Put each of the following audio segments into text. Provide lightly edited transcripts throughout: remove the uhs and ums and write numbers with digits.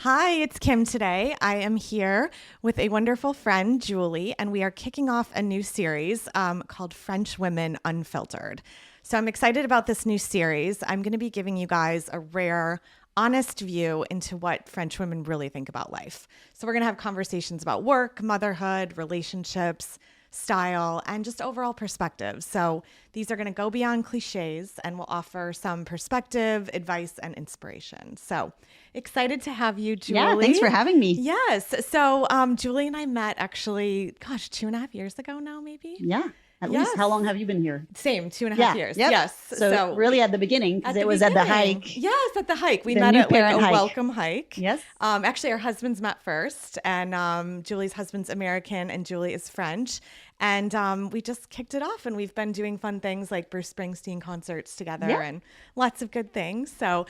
Hi, it's Kim today. I am here with a wonderful friend, Julie, and we are kicking off a new series called French Women Unfiltered. So I'm excited about this new series. I'm going to be giving you guys a rare, honest view into what French women really think about life. So we're going to have conversations about work, motherhood, relationships, style, and just overall perspective. So these are going to go beyond cliches and will offer some perspective, advice, and inspiration. So excited to have you, Julie. Yeah, thanks for having me. Yes. So Julie and I met actually, 2.5 years ago now, maybe? Yeah. At least, how long have you been here? Same, 2.5 years. Yep. Yes. So really at the beginning, because it was at the hike. Yes, at the hike. We The met new at like parent a hike. welcome hike. Yes. Actually, our husbands met first, and Julie's husband's American and Julie is French. And we just kicked it off, and we've been doing fun things like Bruce Springsteen concerts together and lots of good things. So,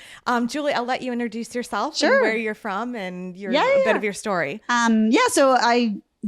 Julie, I'll let you introduce yourself and where you're from and a bit of your story.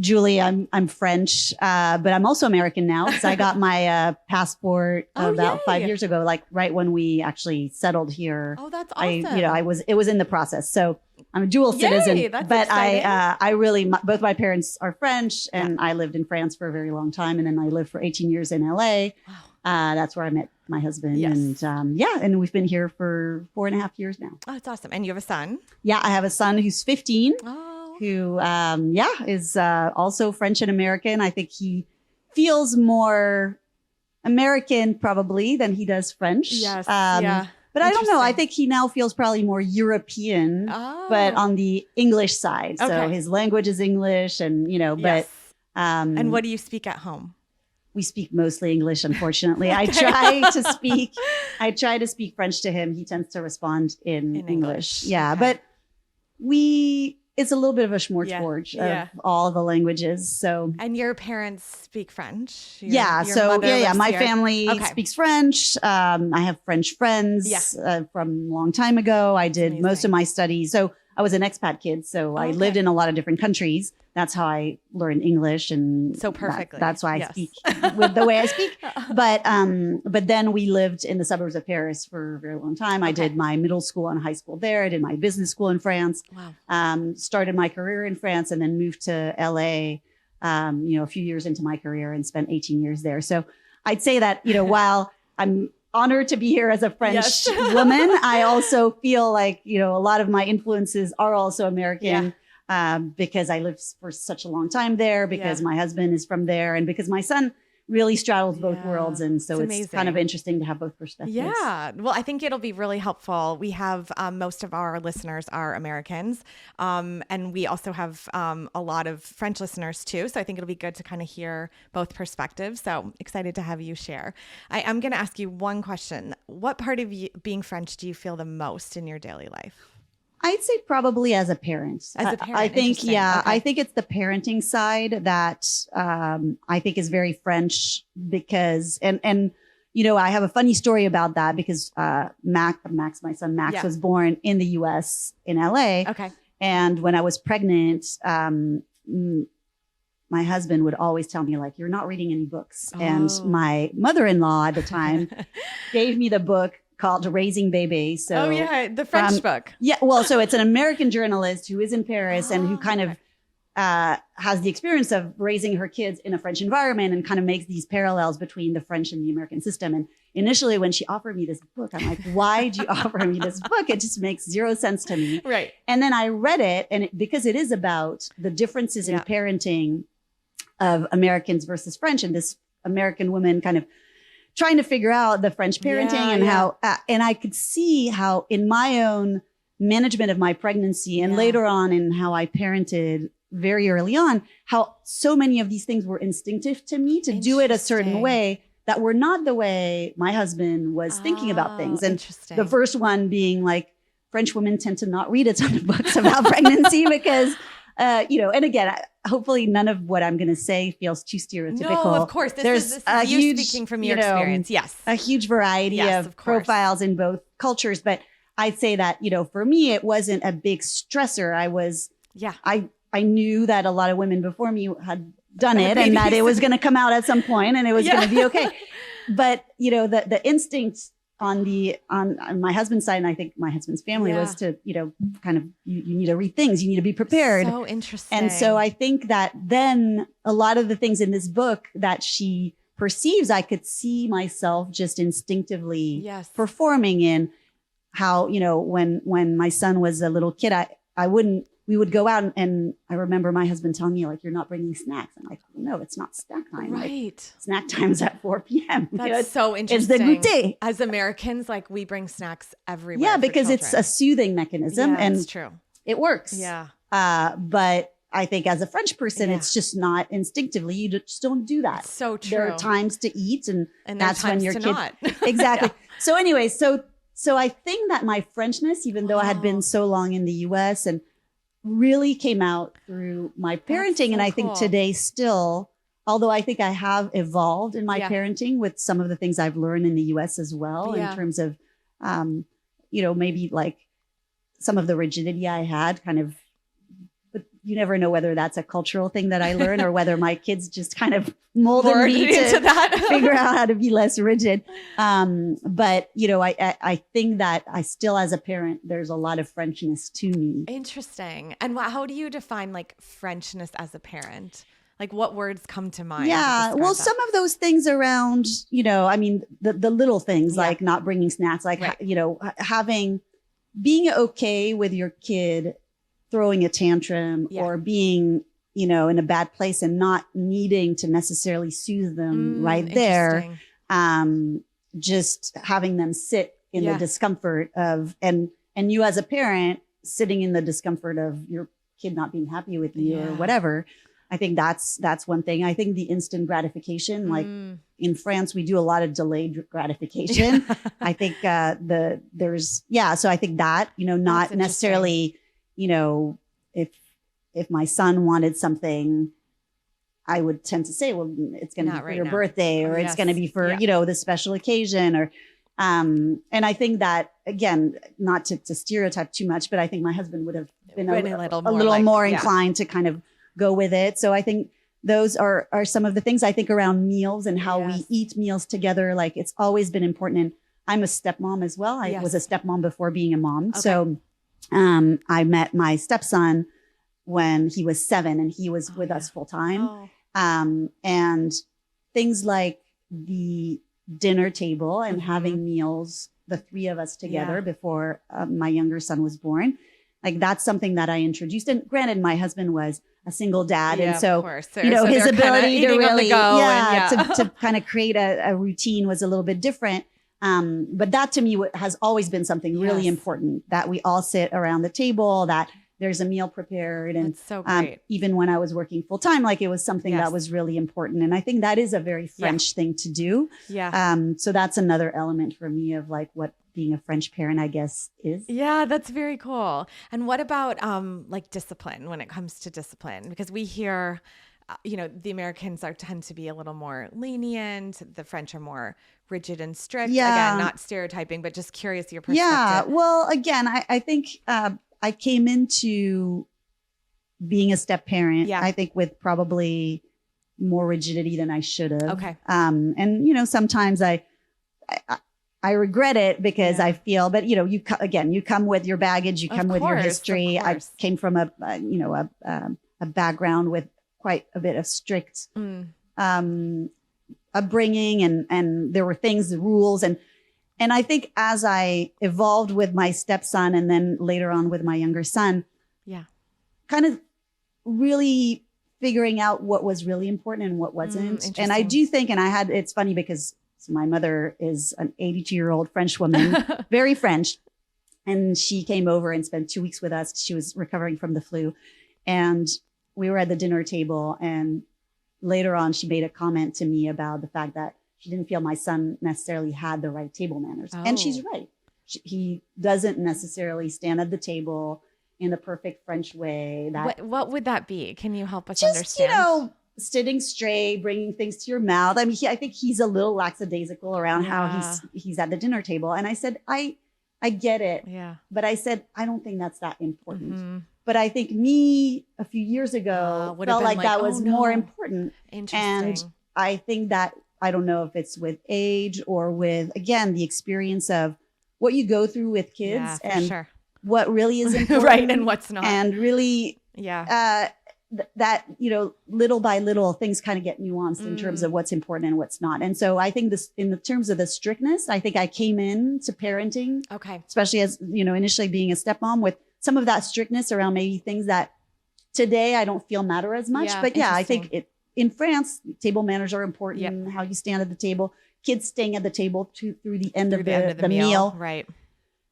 Julie, I'm French, but I'm also American now because I got my passport about 5 years ago, like right when we actually settled here. Oh, that's awesome. It was in the process. So I'm a dual citizen, that's but exciting. I really, both my parents are French and I lived in France for a very long time. And then I lived for 18 years in LA. Wow. That's where I met my husband. Yes. And we've been here for 4.5 years now. Oh, that's awesome. And you have a son? Yeah, I have a son who's 15. Oh. Who, is also French and American. I think he feels more American probably than he does French. Yes. But I don't know. I think he now feels probably more European, but on the English side. Okay. So his language is English and, but. And what do you speak at home? We speak mostly English, unfortunately. Okay. I try to speak French to him. He tends to respond in English. Yeah. Okay. But it's a little bit of a smorgasbord of all the langues. So, and your parents speak French? Your my here. family speaks French. I have French friends from a long time ago. I did most of my studies. So I was an expat kid. So I lived in a lot of different countries. That's how I learned English, and so perfectly. That's why I speak with the way I speak. But then we lived in the suburbs of Paris for a very long time. I did my middle school and high school there. I did my business school in France. Wow. Started my career in France, and then moved to LA. A few years into my career, and spent 18 years there. So I'd say that while I'm honored to be here as a French woman, I also feel like a lot of my influences are also American. Yeah. Because I lived for such a long time there, because my husband is from there, and because my son really straddles both worlds. And so it's kind of interesting to have both perspectives. Yeah. Well, I think it'll be really helpful. We have most of our listeners are Americans. And we also have a lot of French listeners too. So I think it'll be good to kind of hear both perspectives. So excited to have you share. I am going to ask you one question. What part of being French do you feel the most in your daily life? I'd say probably as a parent. As a parent, I think, okay. I think it's the parenting side that I think is very French because, and I have a funny story about that because Max, my son Max, was born in the US in LA. Okay. And when I was pregnant, my husband would always tell me, like, you're not reading any books. Oh. And my mother-in-law at the time gave me the book called Raising Baby. So, the French book. Yeah. Well, so it's an American journalist who is in Paris and who kind of has the experience of raising her kids in a French environment and kind of makes these parallels between the French and the American system. And initially when she offered me this book, I'm like, why'd you offer me this book? It just makes zero sense to me. Right. And then I read it, and because it is about the differences in parenting of Americans versus French, and this American woman kind of trying to figure out the French parenting and how, and I could see how in my own management of my pregnancy and later on in how I parented very early on, how so many of these things were instinctive to me to do it a certain way that were not the way my husband was thinking about things. And the first one being like, French women tend to not read a ton of books about pregnancy because, and again, hopefully none of what I'm going to say feels too stereotypical. No, of course. This is you huge, speaking from your experience. Yes. A huge variety of profiles in both cultures. But I'd say that, for me, it wasn't a big stressor. I knew that a lot of women before me had done it and that it was going to come out at some point and it was going to be okay. But, the instinct on my husband's side, and I think my husband's family was to, kind of, you need to read things, you need to be prepared. So interesting. And so I think that then a lot of the things in this book that she perceives, I could see myself just instinctively performing in. How, when my son was a little kid, we would go out and I remember my husband telling me, like, you're not bringing snacks. I'm like, no, it's not snack time. Right. Like, snack time is at 4 p.m. That's so interesting. It's the goûter. As Americans, like, we bring snacks everywhere. Yeah, because it's a soothing mechanism. Yeah, and it's true. It works. Yeah. But I think as a French person, it's just not instinctively. You just don't do that. It's so true. There are times to eat, and that's when your kid. Not. Exactly. So anyway, so I think that my Frenchness, even though I had been so long in the US, and really came out through my parenting. So and I think today still, although I think I have evolved in my parenting with some of the things I've learned in the US as well, in terms of, maybe like some of the rigidity I had kind of, but you never know whether that's a cultural thing that I learned or whether my kids just kind of molded me to that. Figure out how to be less rigid. But I think that I still, as a parent, there's a lot of Frenchness to me. Interesting. And how do you define like Frenchness as a parent? Like what words come to mind? Yeah. Well, some of those things around, the little things like not bringing snacks, like, being okay with your kid throwing a tantrum or being, in a bad place and not needing to necessarily soothe them right there. Just having them sit in the discomfort of, and you as a parent sitting in the discomfort of your kid not being happy with you or whatever. I think that's one thing. I think the instant gratification, like in France, we do a lot of delayed gratification. I think so I think that, not necessarily, if my son wanted something, I would tend to say, well, it's going to be for your birthday, or it's going to be for, this special occasion, or, and I think that, again, not to stereotype too much, but I think my husband would have been a little more inclined to kind of go with it. So I think those are some of the things I think around meals and how we eat meals together. Like, it's always been important. And I'm a stepmom as well. I was a stepmom before being a mom. Okay. So, I met my stepson when he was 7 and he was with us full time. And things like the dinner table and having meals, the 3 of us together before my younger son was born. Like, that's something that I introduced. And granted, my husband was a single dad. And so his ability to really, to kind of create a routine was a little bit different. But that to me has always been something really important, that we all sit around the table, that there's a meal prepared. And that's so great. Even when I was working full time, like, it was something that was really important. And I think that is a very French thing to do. So that's another element for me of like what being a French parent, I guess, is. Yeah, that's very cool. And what about like discipline, when it comes to discipline? Because we hear, the Americans tend to be a little more lenient. The French are more rigid and strict. Again, not stereotyping, but just curious your perspective. Yeah. Well, again, I think I came into being a step parent, I think, with probably more rigidity than I should have. Okay. And, sometimes I regret it because I feel, but you come with your baggage, you come with your history. I came from a background with quite a bit of strict upbringing, and there were things, rules, and I think as I evolved with my stepson and then later on with my younger son, kind of really figuring out what was really important and what wasn't. And I do think, it's funny because my mother is an 82-year-old French woman, very French. And she came over and spent 2 weeks with us. She was recovering from the flu. And we were at the dinner table. And later on, she made a comment to me about the fact that she didn't feel my son necessarily had the right table manners. And she's right. He doesn't necessarily stand at the table in the perfect French way. What would that be? Can you help us understand? Sitting straight, bringing things to your mouth. I mean, I think he's a little lackadaisical around how he's at the dinner table. And I said, I get it. Yeah. But I said, I don't think that's that important. Mm-hmm. But I think me a few years ago felt like that was more important. Interesting. And I think that I don't know if it's with age or with, again, the experience of what you go through with kids and what really is important. Right. And what's not. And really, that, little by little things kind of get nuanced in terms of what's important and what's not. And so I think this, in the terms of the strictness, I think I came in to parenting, especially as, initially being a stepmom, with some of that strictness around maybe things that today I don't feel matter as much. But I think in France, table manners are important, how you stand at the table, kids staying at the table through the end of the meal. Right.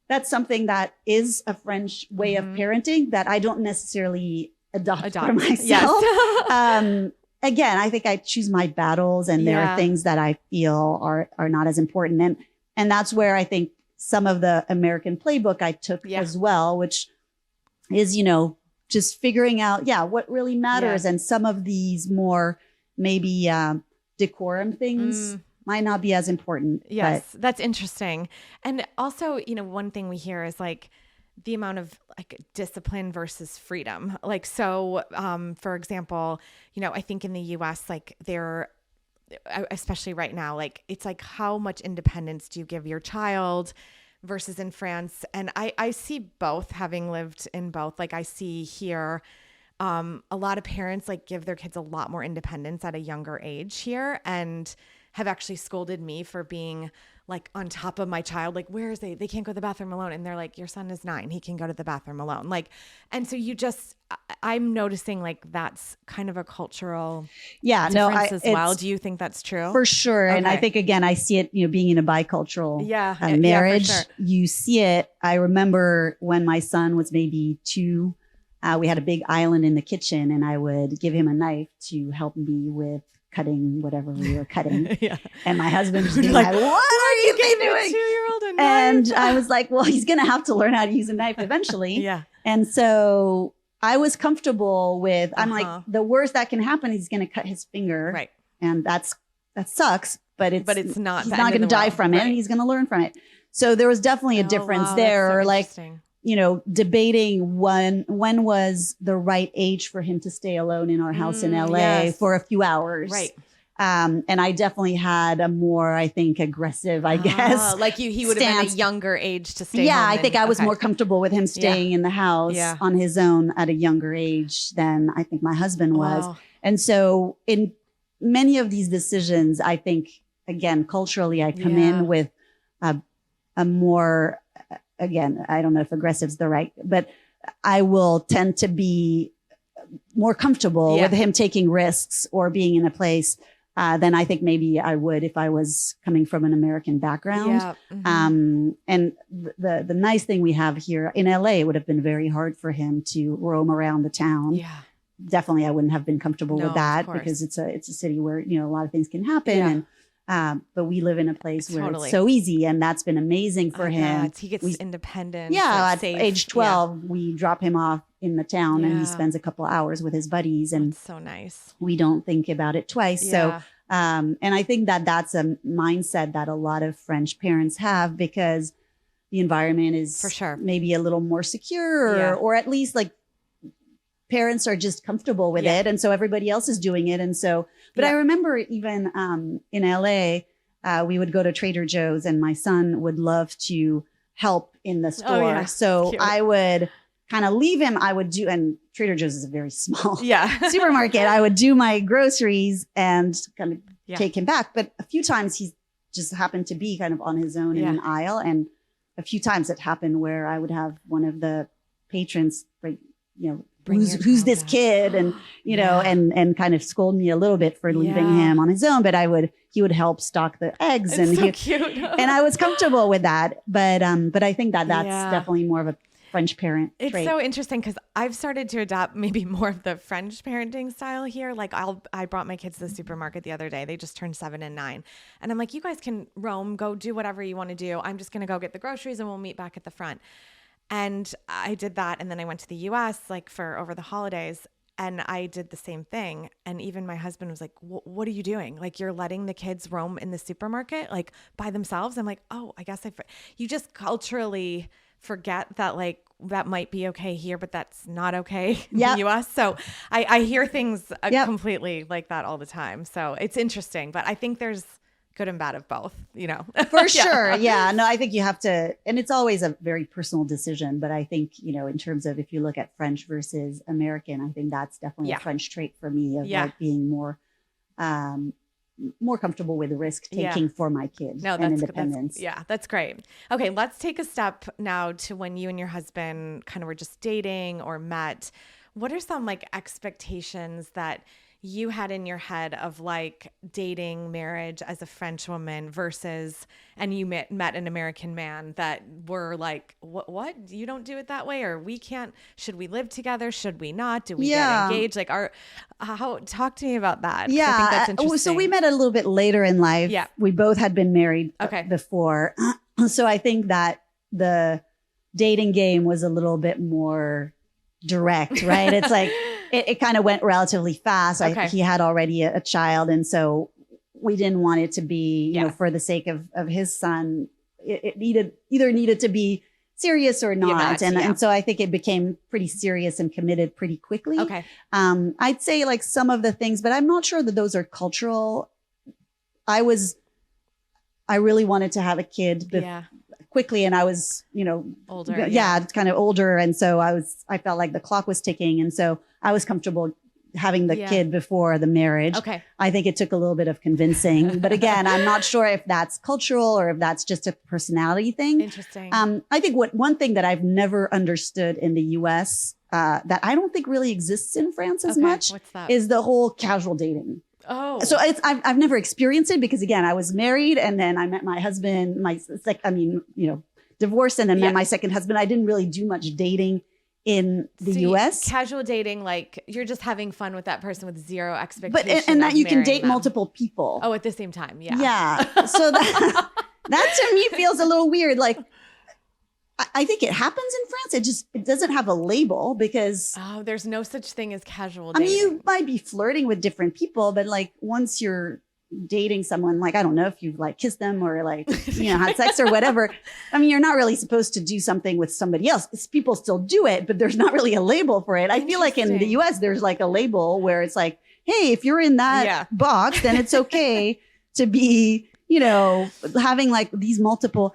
That's something that is a French way of parenting that I don't necessarily adopt for myself. Again, I think I choose my battles, and there are things that I feel are not as important. And that's where I think some of the American playbook I took as well, which is, just figuring out, what really matters. And some of these more maybe decorum things might not be as important. Yes, that's interesting. And also, one thing we hear is like the amount of like discipline versus freedom. Like, so, for example, I think in the US, like especially right now, like it's like how much independence do you give your child versus in France? And I see both, having lived in both. Like I see here, a lot of parents like give their kids a lot more independence at a younger age here, and have actually scolded me for being like on top of my child. Like, where is they can't go to the bathroom alone. And they're like, your son is 9. He can go to the bathroom alone. Like, and so I'm noticing like that's kind of a cultural difference as well. Do you think that's true? For sure. Okay. And I think, again, I see it, being in a bicultural marriage, for sure. You see it. I remember when my son was maybe 2, we had a big island in the kitchen, and I would give him a knife to help me with cutting whatever we were cutting. And my husband was being like, what are you doing? 2-year-old a knife? And I was like, well, he's going to have to learn how to use a knife eventually. And so I was comfortable with, I'm like, the worst that can happen, he's going to cut his finger. Right. And that sucks, but it's not, he's not going to die from it. And he's going to learn from it. So there was definitely a difference there. Or like, debating when was the right age for him to stay alone in our house in LA for a few hours. Right. And I definitely had a more, I think, aggressive, I guess. Like he would have been a younger age to stay home. I think I was more comfortable with him staying in the house on his own at a younger age than I think my husband was. Wow. And so in many of these decisions, I think, again, culturally, I come in with a more, again, I don't know if aggressive is the right, but I will tend to be more comfortable with him taking risks or being in a place than I think maybe I would if I was coming from an American background. And the nice thing we have here in LA, it would have been very hard for him to roam around the town. Definitely, I wouldn't have been comfortable with that because it's a city where, a lot of things can happen. And but we live in a place where it's so easy, and that's been amazing for him. He gets independent. At age 12, we drop him off in the town, and he spends a couple hours with his buddies, and that's so nice. We don't think about it twice. So, and I think that's a mindset that a lot of French parents have, because the environment is for sure maybe a little more secure, or at least like parents are just comfortable with it. And so everybody else is doing it. And so, but I remember even in LA, we would go to Trader Joe's, and my son would love to help in the store. So cute. I would kind of leave him. I would do, and Trader Joe's is a very small supermarket. I would do my groceries and kind of take him back. But a few times he just happened to be kind of on his own in an aisle. And a few times it happened where I would have one of the patrons, who's this kid? And, and kind of scold me a little bit for leaving him on his own, but he would help stock the eggs. It's so cute. And I was comfortable with that. But I think that's definitely more of a French parent trait. It's so interesting because I've started to adopt maybe more of the French parenting style here. Like I brought my kids to the supermarket the other day. They just turned 7 and 9. And I'm like, you guys can roam, go do whatever you want to do. I'm just going to go get the groceries and we'll meet back at the front. And I did that. And then I went to the US like for over the holidays, and I did the same thing. And even my husband was like, what are you doing? Like, you're letting the kids roam in the supermarket, like by themselves. I'm like, oh, I guess you just culturally forget that like that might be okay here, but that's not okay in the US. So I hear things completely like that all the time. So it's interesting, but I think there's good and bad of both, For sure. Yeah. No, I think you have to, and it's always a very personal decision. But I think, in terms of if you look at French versus American, I think that's definitely a French trait for me of like being more comfortable with the risk taking for my kid and independence. That's great. Okay, let's take a step now to when you and your husband kind of were just dating or met. What are some like expectations that you had in your head of like dating, marriage as a French woman versus, and you met an American man that were like, what? You don't do it that way? Or we can't, should we live together? Should we not? Do we get engaged? Like talk to me about that. Yeah. I think that's interesting. So we met a little bit later in life. Yeah. We both had been married before. So I think that the dating game was a little bit more direct, right? It's like, it kind of went relatively fast. He had already a child. And so we didn't want it to be, for the sake of his son, it needed to be serious or not. And so I think it became pretty serious and committed pretty quickly. Okay. I'd say like some of the things, but I'm not sure that those are cultural. I really wanted to have a kid quickly, and I was, older. Kind of older. And so I felt like the clock was ticking. And so I was comfortable having the kid before the marriage. Okay. I think it took a little bit of convincing, but again, I'm not sure if that's cultural or if that's just a personality thing. Interesting. I think one thing that I've never understood in the US, that I don't think really exists in France as much is the whole casual dating. Oh, so I've never experienced it because again, I was married and then I met my husband, divorced and then met my second husband. I didn't really do much dating in the US. Casual dating, like you're just having fun with that person with zero expectation. But, and that you can date multiple people. Oh, at the same time. Yeah. Yeah. So that to me feels a little weird. Like, I think it happens in France. It doesn't have a label because there's no such thing as casual dating. I mean, you might be flirting with different people, but like once you're dating someone, like, I don't know if you've like kissed them or like, had sex or whatever. I mean, you're not really supposed to do something with somebody else. People still do it, but there's not really a label for it. I feel like in the US, there's like a label where it's like, hey, if you're in that box, then it's okay to be, having like these multiple.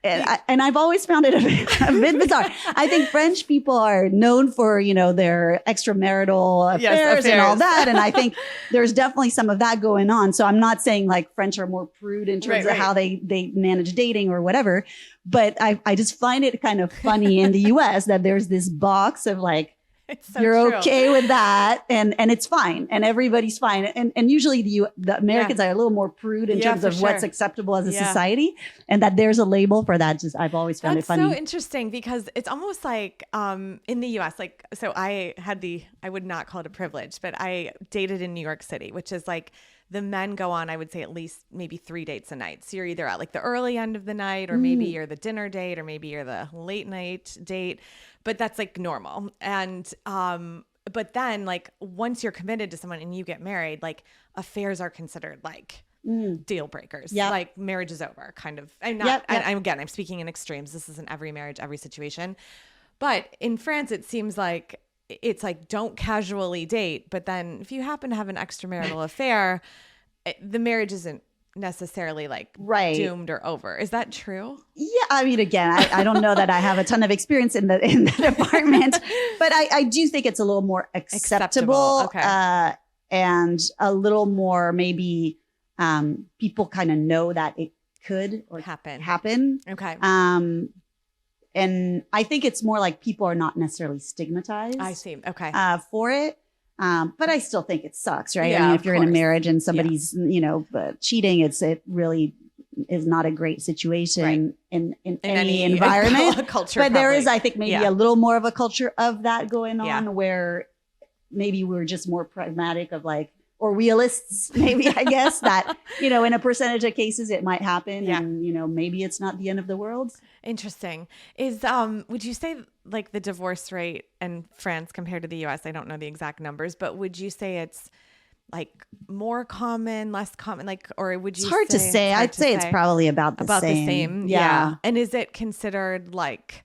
And I've always found it a bit bizarre. I think French people are known for, their extramarital affairs and all that. And I think there's definitely some of that going on. So I'm not saying like French are more prude in terms of how they manage dating or whatever. But I just find it kind of funny in the US that there's this box of like, you're okay with that. And it's fine. And everybody's fine. And usually the Americans are a little more prude in terms of what's acceptable as a society. And that there's a label for that. I've always found it funny. That's so interesting because it's almost like in the US, like, so I would not call it a privilege, but I dated in New York City, which is like the men go on, I would say at least maybe 3 dates a night. So you're either at like the early end of the night or maybe you're the dinner date or maybe you're the late night date. But that's like normal. And, but then like once you're committed to someone and you get married, like affairs are considered like deal breakers. Yep. Like marriage is over kind of. I'm speaking in extremes. This isn't every marriage, every situation. But in France, it seems like it's like, don't casually date. But then if you happen to have an extramarital affair, the marriage isn't necessarily like doomed or over. Is that true? Yeah. I mean, again, I don't know that I have a ton of experience in the department, but I do think it's a little more acceptable. Okay. And a little more maybe people kind of know that it could or happen. Okay. And I think it's more like people are not necessarily stigmatized. I see. Okay. For it. But I still think it sucks, right? Yeah, I mean, if you're in a marriage and somebody's, cheating, it really is not a great situation in any environment. Culture, but there is, I think, maybe a little more of a culture of that going on where maybe we're just more pragmatic of like, or realists, maybe, I guess, that, in a percentage of cases it might happen and, maybe it's not the end of the world. Interesting. Would you say like the divorce rate in France compared to the US, I don't know the exact numbers, but would you say it's like more common, less common, like, or would you It's hard to say. I'd say it's probably about the same. Yeah. And is it considered like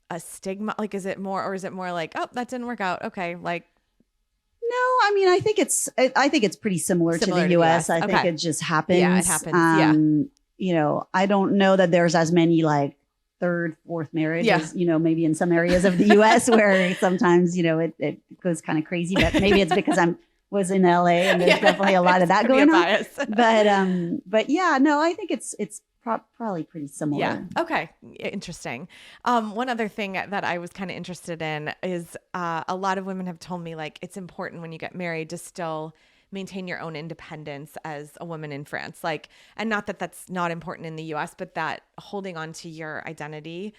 a stigma? Like, is it more like, oh, that didn't work out. Okay. Like, no, I mean, I think it's pretty similar to the US. I think it just happens. Yeah, it happens. I don't know that there's as many like third, fourth marriages, maybe in some areas of the US where sometimes, it goes kind of crazy, but maybe it's because was in LA and there's definitely a lot of that going on. But yeah, no, I think it's probably pretty similar. Yeah. Okay. Interesting. One other thing that I was kind of interested in is a lot of women have told me like it's important when you get married to still maintain your own independence as a woman in France. Like, and not that that's not important in the US, but that holding on to your identity,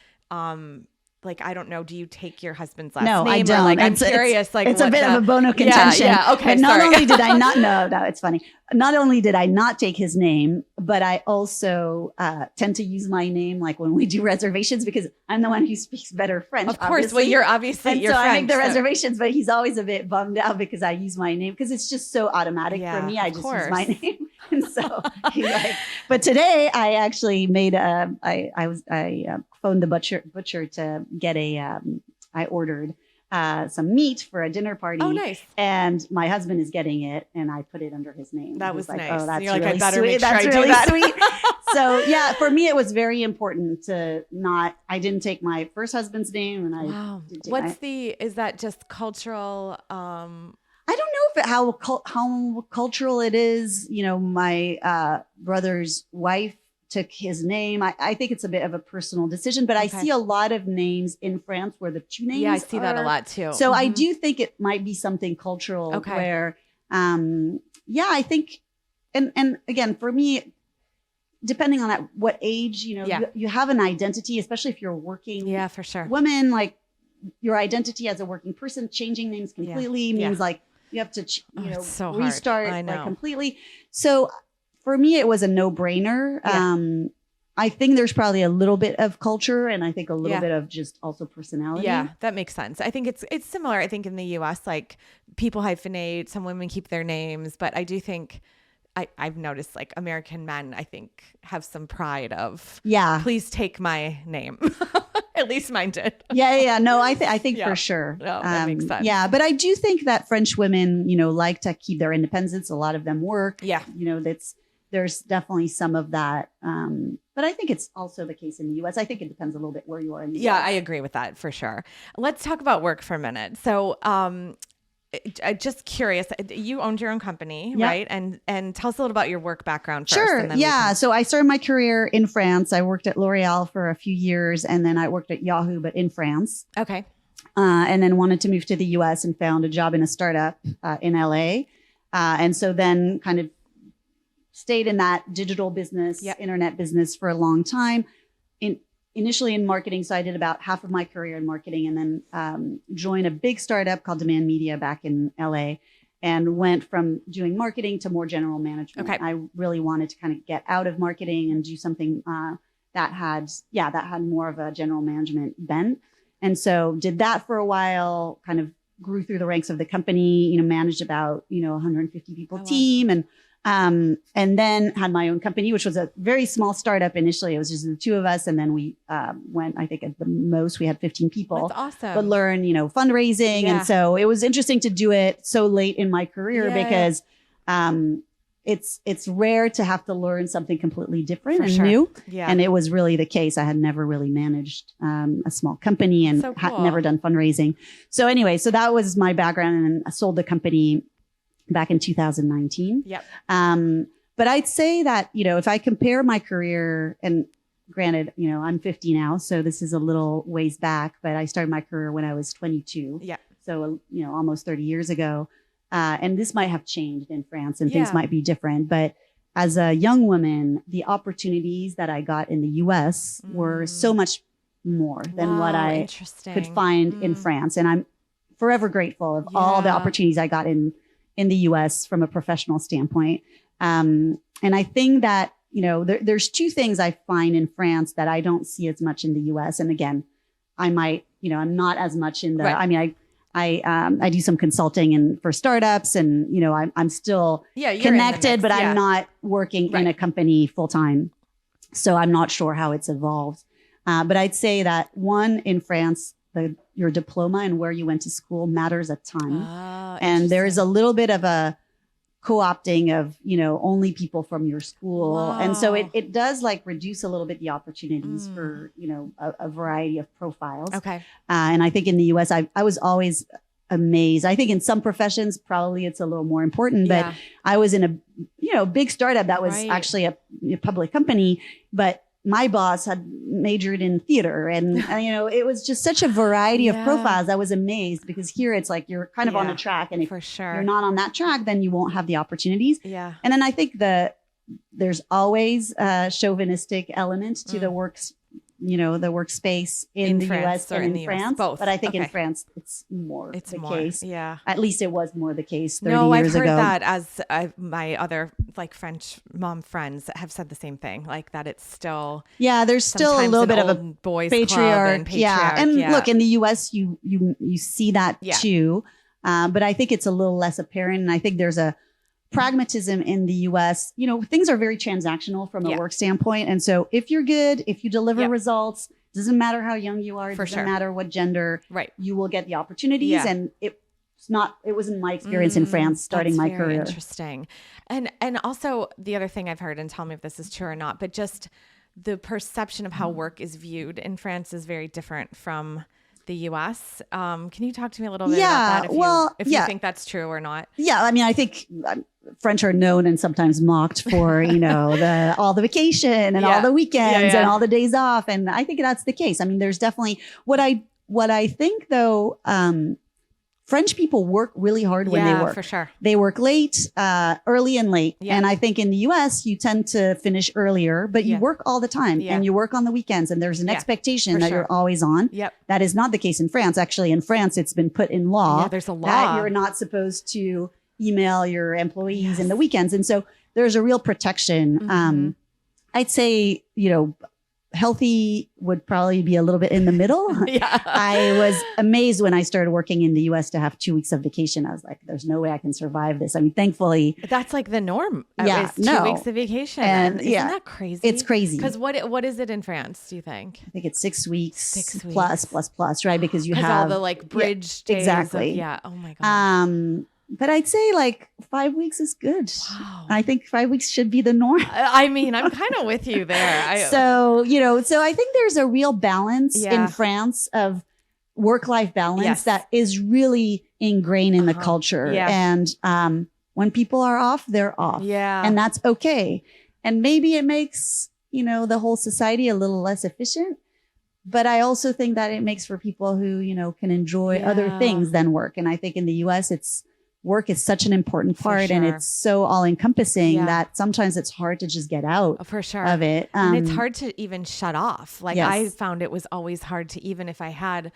like, I don't know, do you take your husband's last name? No, I don't. Like, I'm curious. Like, it's a bit of a bone of contention. Yeah. Okay. But not only did I not know, no, it's funny. Not only did I not take his name, but I also tend to use my name, like when we do reservations, because I'm the one who speaks better French. Of course. Obviously. Well, you're obviously, and you're so French. I make the reservations, but he's always a bit bummed out because I use my name because it's just so automatic for me. I just use my name. And so he's like, but today I actually made I phoned the butcher to get I ordered some meat for a dinner party. Oh, nice. And my husband is getting it and I put it under his name. That was like, nice. Oh, that's You're really like, I better sweet. make sure That's I really do that. sweet. So yeah, for me, it was very important to I didn't take my first husband's name and wow. Is that just cultural? I don't know how cultural it is. My brother's wife took his name. I think it's a bit of a personal decision, but I see a lot of names in France where the two names. Yeah, I see that a lot too. So I do think it might be something cultural where, I think, and again, for me, depending on at what age, you have an identity, especially if you're working. Yeah, for sure. Women, like your identity as a working person, changing names completely means like you have to, so restart like completely. So for me, it was a no-brainer. Yeah. I think there's probably a little bit of culture and I think a little bit of just also personality. Yeah, that makes sense. I think it's similar. I think in the US, like people hyphenate, some women keep their names, but I do think I've noticed like American men, I think, have some pride of, please take my name. At least mine did. Yeah. No, I think for sure. No, that makes sense. Yeah. But I do think that French women, like to keep their independence. A lot of them work. Yeah. There's definitely some of that. But I think it's also the case in the US. I think it depends a little bit where you are in the US. I agree with that for sure. Let's talk about work for a minute. So, just curious, you owned your own company, right? And tell us a little about your work background first. Sure. Yeah. So I started my career in France. I worked at L'Oreal for a few years and then I worked at Yahoo, but in France. Okay. And then wanted to move to the US and found a job in a startup in LA. And so then kind of stayed in that digital business, internet business for a long time. Initially in marketing. So I did about half of my career in marketing and then joined a big startup called Demand Media back in LA and went from doing marketing to more general management. Okay. I really wanted to kind of get out of marketing and do something that had more of a general management bent. And so did that for a while, kind of grew through the ranks of the company, managed about, 150 people team and then had my own company, which was a very small startup initially. It was just the two of us. And then we went, I think at the most we had 15 people. That's awesome. But learn, fundraising. And so it was interesting to do it so late in my career because it's rare to have to learn something completely different and new. Yeah. And it was really the case. I had never really managed a small company and had never done fundraising. So anyway, so that was my background and I sold the company back in 2019. Yep. But I'd say that, if I compare my career and granted, I'm 50 now, so this is a little ways back, but I started my career when I was 22. Yeah. So, almost 30 years ago. And this might have changed in France and things might be different, but as a young woman, the opportunities that I got in the US were so much more than what I could find in France. And I'm forever grateful of all the opportunities I got in the US from a professional standpoint. And I think that, there's two things I find in France that I don't see as much in the US. And again, I might, I'm not as much in the, I mean, I do some consulting and for startups and, I'm still connected, but I'm not working in a company full time. So I'm not sure how it's evolved. But I'd say that one in France, your diploma and where you went to school matters a ton. And there is a little bit of a co-opting of, only people from your school. Wow. And so it does like reduce a little bit the opportunities for, a variety of profiles. Okay. And I think in the US, I was always amazed. I think in some professions, probably it's a little more important, but I was in a, big startup that was actually a public company, but my boss had majored in theater and, it was just such a variety of profiles. I was amazed because here it's like, you're kind of on a track, and if you're not on that track, then you won't have the opportunities. Yeah. And then I think there's always a chauvinistic element to the the workspace in the US and in France. Both. But I think in France, it's more the case. Yeah. At least it was more the case 30 No, years I've ago. heard that as my other like French mom friends have said the same thing, like that it's still. Yeah, there's still a little bit of a boys patriarch. Club and look, in the US, you see that too. But I think it's a little less apparent. And I think there's a pragmatism in the US. Things are very transactional from a work standpoint. And so if you're good, if you deliver results, doesn't matter how young you are, doesn't matter what gender, you will get the opportunities. Yeah. And it wasn't my experience in France starting my career. Interesting. And also the other thing I've heard, and tell me if this is true or not, but just the perception of how work is viewed in France is very different from the US. Can you talk to me a little bit about that? If you think that's true or not? Yeah. I mean, I think French are known and sometimes mocked for, all the vacation and all the weekends and all the days off. And I think that's the case. I mean, there's definitely what I think though, French people work really hard when they work. For sure. They work late, early and late. Yeah. And I think in the US, you tend to finish earlier, but you work all the time and you work on the weekends, and there's an expectation that you're always on. Yep. That is not the case in France. Actually, in France, it's been put in law. Yeah, there's a law that you're not supposed to email your employees in the weekends. And so there's a real protection. Mm-hmm. I'd say, healthy would probably be a little bit in the middle. I was amazed when I started working in the US to have 2 weeks of vacation. I was like, there's no way I can survive this. I mean, thankfully. That's like the norm. Yeah. 2 weeks of vacation. And isn't that crazy? It's crazy. Because what is it in France, do you think? I think it's 6 weeks. Plus, right? Because you have all the like bridge days. Exactly. Oh my God. But I'd say like 5 weeks is good. Wow. I think 5 weeks should be the norm. I mean, I'm kind of with you there. So I think there's a real balance in France of work-life balance that is really ingrained in the culture. Yeah. And when people are off, they're off. Yeah. And that's okay. And maybe it makes, the whole society a little less efficient. But I also think that it makes for people who, can enjoy other things than work. And I think in the US, work is such an important part, and it's so all encompassing that sometimes it's hard to just get out of it. And it's hard to even shut off. Like I found it was always hard to, even if I had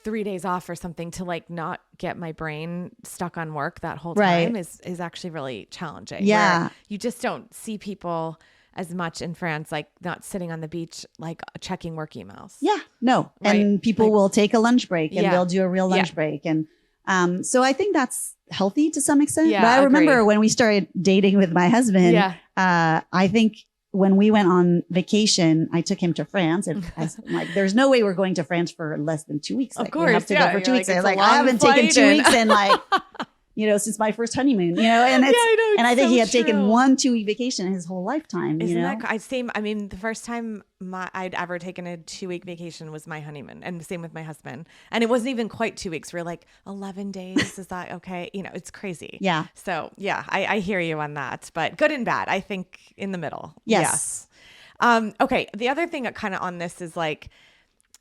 3 days off or something, to like not get my brain stuck on work that whole time is actually really challenging. Yeah. Where you just don't see people as much in France, like not sitting on the beach, like checking work emails. Yeah, no. Right? And people will take a lunch break and they'll do a real lunch break. And so I think that's healthy to some extent. Yeah, but I remember when we started dating with my husband, I think when we went on vacation, I took him to France, and I'm like, there's no way we're going to France for less than 2 weeks. Like, of course. We have to go for 2 weeks. I was like, I haven't taken 2 weeks in like, since my first honeymoon, and it's, and I think he had taken 1 2-week vacation his whole lifetime. Isn't that I mean, the first time I'd ever taken a 2-week vacation was my honeymoon, and the same with my husband. And it wasn't even quite 2 weeks. We're like 11 days. Is that okay? It's crazy. Yeah. So I hear you on that, but good and bad. I think in the middle. Yes. Okay. The other thing kind of on this is like,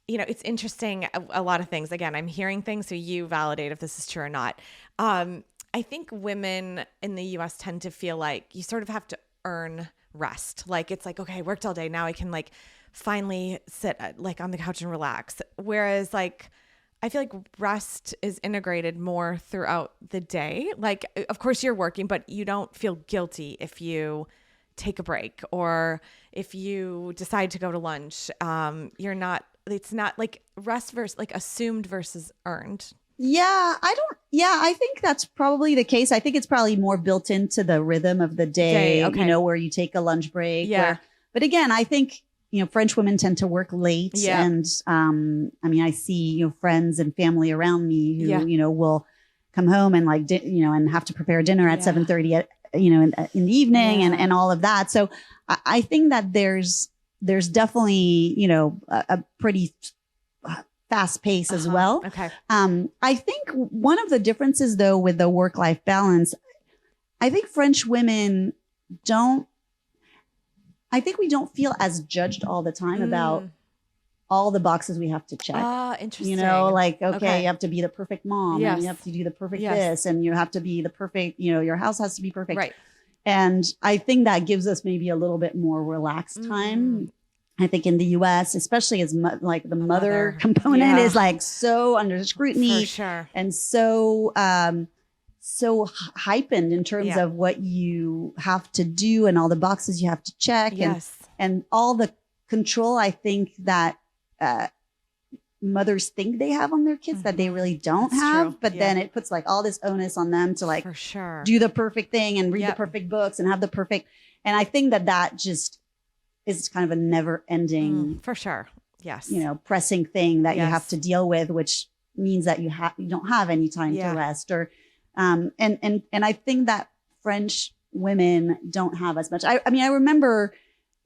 it's interesting. A lot of things. Again, I'm hearing things, so you validate if this is true or not. I think women in the US tend to feel like you sort of have to earn rest. Like it's like, okay, I worked all day. Now I can like finally sit like on the couch and relax. Whereas like, I feel like rest is integrated more throughout the day. Like, of course you're working, but you don't feel guilty if you take a break or if you decide to go to lunch. It's not like rest versus like assumed versus earned. I think that's probably the case. I think it's probably more built into the rhythm of the day, where you take a lunch break. Yeah. But again, I think, French women tend to work late. Yeah. And, I see, friends and family around me who, will come home and like, and have to prepare dinner at 7:30 at, in the evening and all of that. So I think that there's definitely, a pretty fast pace as well. Okay. I think one of the differences though with the work-life balance, I think French women we don't feel as judged all the time about all the boxes we have to check. Interesting. Like, okay, you have to be the perfect mom and you have to do the perfect this and you have to be the perfect, your house has to be perfect. Right. And I think that gives us maybe a little bit more relaxed time. I think in the US, especially as like the mother component is like so under scrutiny. For sure. And so, so heightened in terms of what you have to do and all the boxes you have to check and all the control I think that mothers think they have on their kids that they really don't have. True. But then it puts like all this onus on them to like for sure do the perfect thing and read the perfect books and have the perfect. And I think that just is kind of a never ending for sure. Yes. Pressing thing that you have to deal with, which means that you don't have any time to rest or and I think that French women don't have as much. I mean, I remember,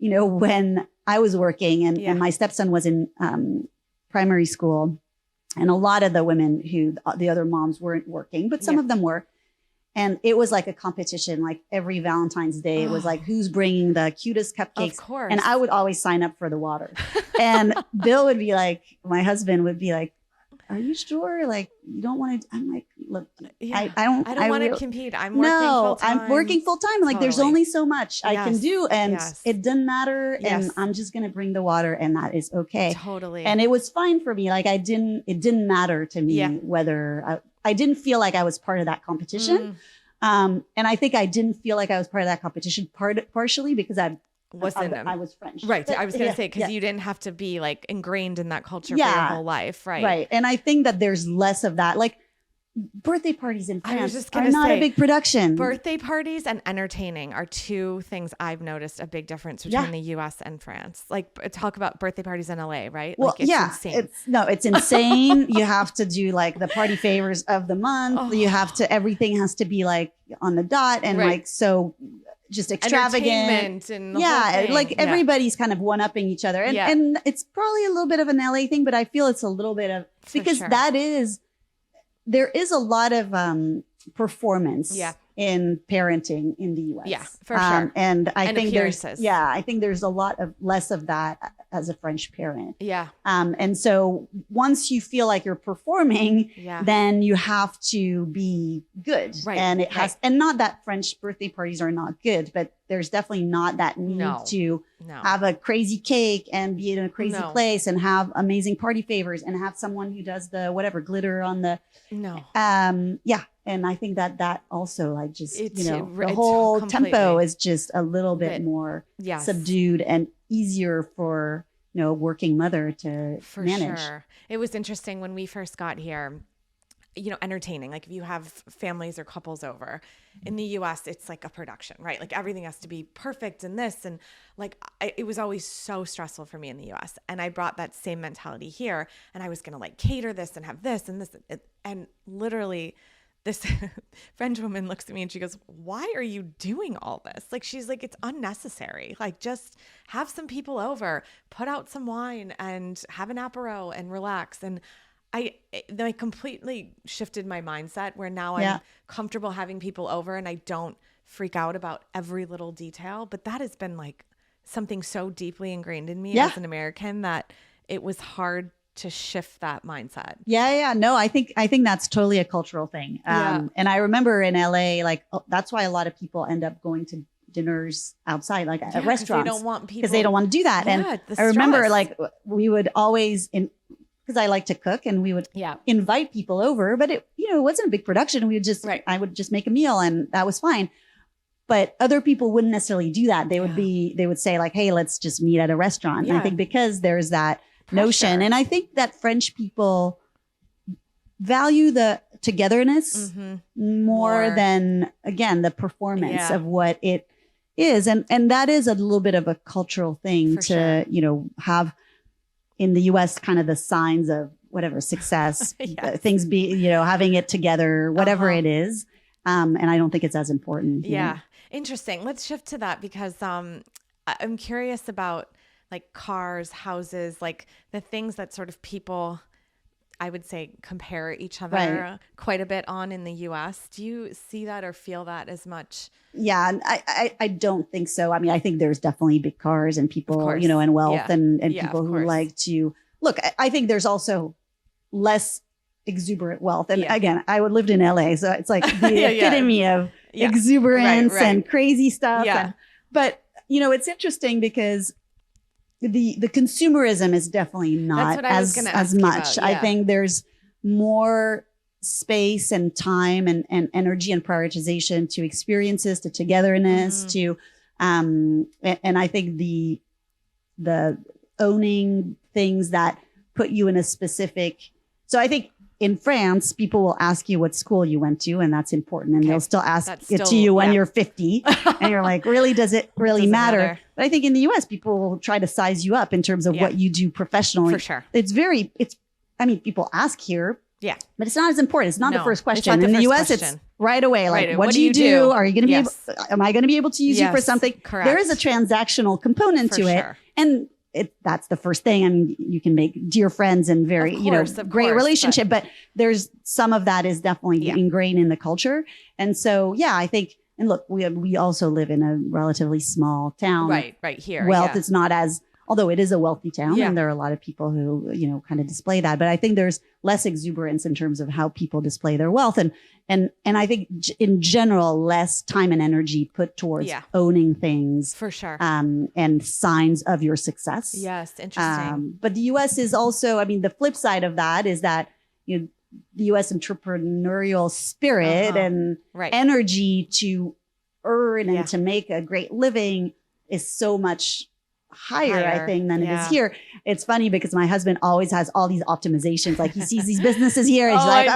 when I was working and my stepson was in primary school and a lot of the women the other moms weren't working, but some of them were. And it was like a competition, like every Valentine's Day, it was like, who's bringing the cutest cupcakes? Of course. And I would always sign up for the water. And Bill would be like, my husband would be like, are you sure? Like, you don't want to, I'm like, look, I don't want to compete. I'm working full time. I'm working full time. Like there's only so much I can do and it doesn't matter. And I'm just going to bring the water and that is okay. Totally. And it was fine for me. Like it didn't matter to me whether I didn't feel like I was part of that competition. And I think I didn't feel like I was part of that competition partially because I was French. Right. I was going to say, because you didn't have to be like ingrained in that culture for your whole life. Right. Right. And I think that there's less of that. Like birthday parties in France are not a big production. Birthday parties and entertaining are two things I've noticed a big difference between the US and France. Like talk about birthday parties in LA, right? Well, like, it's insane. It's insane. You have to do like the party favors of the month. You have to, everything has to be like on the dot and like, so just extravagant and like everybody's kind of one-upping each other and it's probably a little bit of an LA thing, but I feel it's a little bit of because there is a lot of performance in parenting in the US. Yeah, for sure. And I think there's a lot of less of that as a French parent. Yeah. And so once you feel like you're performing, then you have to be good. Right. And it has, and not that French birthday parties are not good, but there's definitely not that need to have a crazy cake and be in a crazy place and have amazing party favors and have someone who does the whatever glitter on the, And I think that also like just, the whole tempo is just a little bit more subdued and easier for, working mother to manage. Sure. It was interesting when we first got here, entertaining, like if you have families or couples over in the US, it's like a production, right? Like everything has to be perfect and this, and like, it was always so stressful for me in the US. And I brought that same mentality here and I was going to like cater this and have this and this. And literally this French woman looks at me and she goes, why are you doing all this? Like, she's like, it's unnecessary. Like, just have some people over, put out some wine and have an apéro and relax. And I completely shifted my mindset where now I'm comfortable having people over and I don't freak out about every little detail. But that has been like something so deeply ingrained in me as an American that it was hard to shift that mindset. Yeah. No, I think that's totally a cultural thing. And I remember in LA, like that's why a lot of people end up going to dinners outside, like at restaurants. They don't want people because they don't want to do that. And I remember like we would always because I like to cook and we would invite people over, but it wasn't a big production. We would just, I would just make a meal and that was fine. But other people wouldn't necessarily do that. They would say like, hey, let's just meet at a restaurant. And I think because there's that notion. And I think that French people value the togetherness more than, again, the performance of what it is. And that is a little bit of a cultural thing have in the US kind of the signs of whatever success, Yes. things having it together, whatever it is. And I don't think it's as important here. Yeah. Interesting. Let's shift to that because I'm curious about like cars, houses, like the things that sort of people, I would say, compare each other quite a bit on in the US. Do you see that or feel that as much? Yeah, I don't think so. I mean, I think there's definitely big cars and people, and wealth and people who like to look. I think there's also less exuberant wealth. And again, I lived in LA, so it's like the epitome of exuberance and crazy stuff. Yeah. But it's interesting because the consumerism is definitely not as much. I think there's more space and time and energy and prioritization to experiences, to togetherness, to and I think the owning things that put you in a specific. So I think in France, people will ask you what school you went to, and that's important. And they'll still ask it to you when you're 50. And you're like, really, does it really matter? But I think in the US, people will try to size you up in terms of what you do professionally. For sure. People ask here. Yeah. But it's not as important. It's not the first question. In the US, it's right away. Like, what do you do? Are you going to be able, am I going to be able to use you for something? Correct. There is a transactional component to it. And that's the first thing. I mean, you can make dear friends and very, great relationship, but there's some of that is definitely ingrained in the culture. And so, I think, and look, we also live in a relatively small town. Right here. Wealth is not as, although it is a wealthy town and there are a lot of people who, kind of display that, but I think there's less exuberance in terms of how people display their wealth. And I think in general, less time and energy put towards owning things. For sure. And signs of your success. Yes. Interesting. But the US is also, the flip side of that is that, the US entrepreneurial spirit and energy to earn and to make a great living is so much higher, I think, than it is here. It's funny because my husband always has all these optimizations. Like he sees these businesses here and he's like,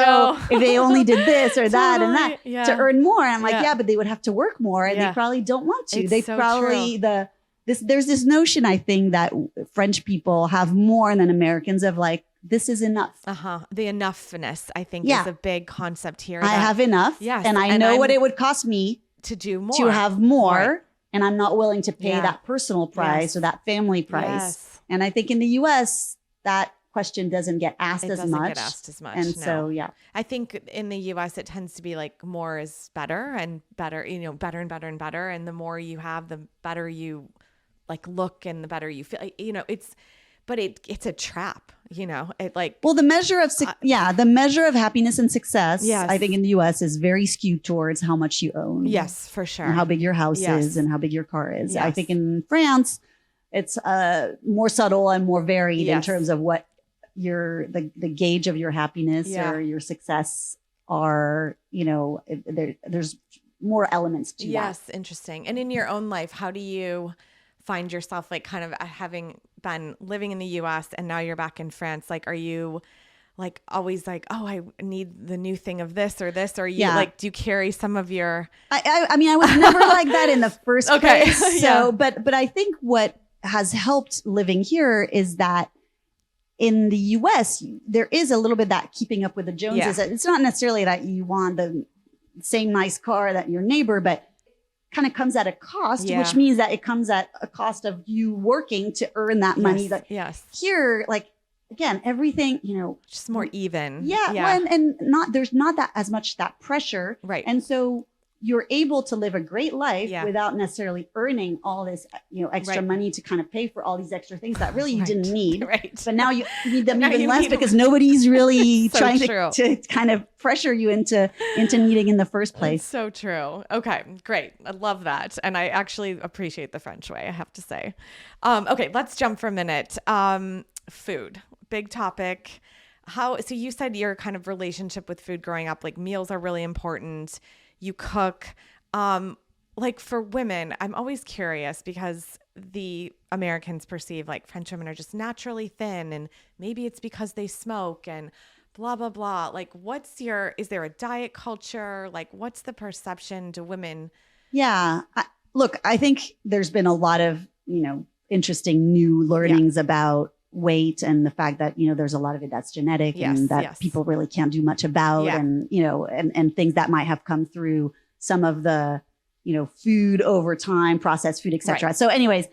if they only did this or that and that to earn more. And I'm like, but they would have to work more and they probably don't want to. They probably, there's this notion, I think, that French people have more than Americans of like, this is enough. The enoughness, I think, is a big concept here. I have enough. Yes. And I know what it would cost me to do more, to have more. Right. And I'm not willing to pay that personal price or that family price. Yes. And I think in the US, that question doesn't get asked as much. And so, I think in the US, it tends to be like more is better and better, better and better and better. And the more you have, the better you like look and the better you feel, but it's a trap, the measure of, the measure of happiness and success, I think in the US is very skewed towards how much you own. Yes, for sure. And how big your house is and how big your car is. Yes. I think in France, it's more subtle and more varied in terms of what the gauge of your happiness or your success are, there's more elements to that. Yes, interesting. And in your own life, how do you find yourself like kind of having been living in the US and now you're back in France? Like, are you like always like, oh, I need the new thing of this or this? Or you like, do you carry some of your, I was never like that in the first place. So, but I think what has helped living here is that in the US, there is a little bit that keeping up with the Joneses. Yeah. It's not necessarily that you want the same nice car that your neighbor, but kind of comes at a cost, which means that it comes at a cost of you working to earn that money. Here, like, again, everything, just more even. Yeah. Well, and there's not that as much that pressure. Right. And so you're able to live a great life without necessarily earning all this, extra money to kind of pay for all these extra things that really you didn't need. Right. But now you need them even less because nobody's really trying to kind of pressure you into needing in the first place. That's so true. Okay, great. I love that. And I actually appreciate the French way, I have to say. Okay, let's jump for a minute. Food, big topic. So you said your kind of relationship with food growing up, like meals are really important. You cook, like for women, I'm always curious because the Americans perceive like French women are just naturally thin and maybe it's because they smoke and blah, blah, blah. Like is there a diet culture? Like what's the perception to women? Yeah. Look, I think there's been a lot of, interesting new learnings about weight and the fact that, there's a lot of it that's genetic and that people really can't do much about and, and things that might have come through some of the, food over time, processed food, etc. Right. So anyways,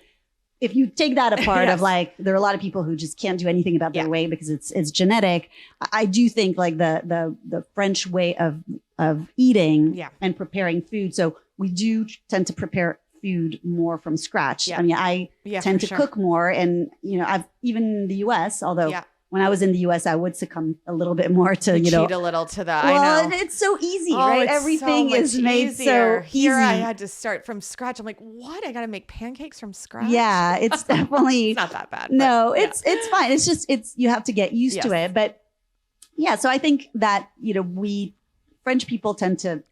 if you take that apart of like, there are a lot of people who just can't do anything about their weight because it's genetic. I do think like the French way of eating and preparing food. So we do tend to prepare food more from scratch. I mean, I tend to cook more and, I've even in the US, although when I was in the US, I would succumb a little bit more to, cheat a little to the, well, I know. It's so easy, right? Everything is made easier. so easy. Here I had to start from scratch. I'm like, what? I got to make pancakes from scratch? Yeah, it's definitely. It's not that bad. No, it's fine. It's just, you have to get used to it. But yeah, so I think that, we French people tend to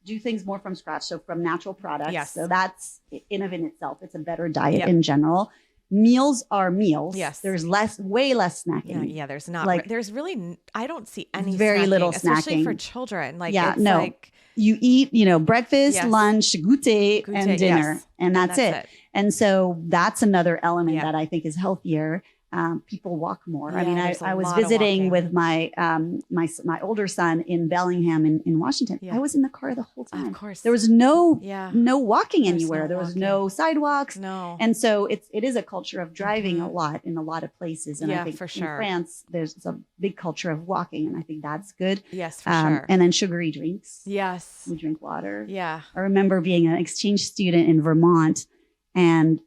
do things more from scratch. So from natural products. Yes. So that's in of in itself. It's a better diet in general. Meals are meals. Yes. There's way less snacking. Yeah, there's not. There's really, I don't see any very snacking, little especially snacking for children. Like, it's no. Like, you eat, breakfast, lunch, goûter, and dinner, and that's it. And so that's another element that I think is healthier. People walk more. I mean, I was visiting with my my older son in Bellingham in Washington. I was in the car the whole time. Of course. There was no walking anywhere. There was walking. no sidewalks. No. And so it is a culture of driving a lot in a lot of places. And I think for sure. in France, there's a big culture of walking. And I think that's good. Yes, for sure. And then sugary drinks. Yes. We drink water. Yeah. I remember being an exchange student in Vermont and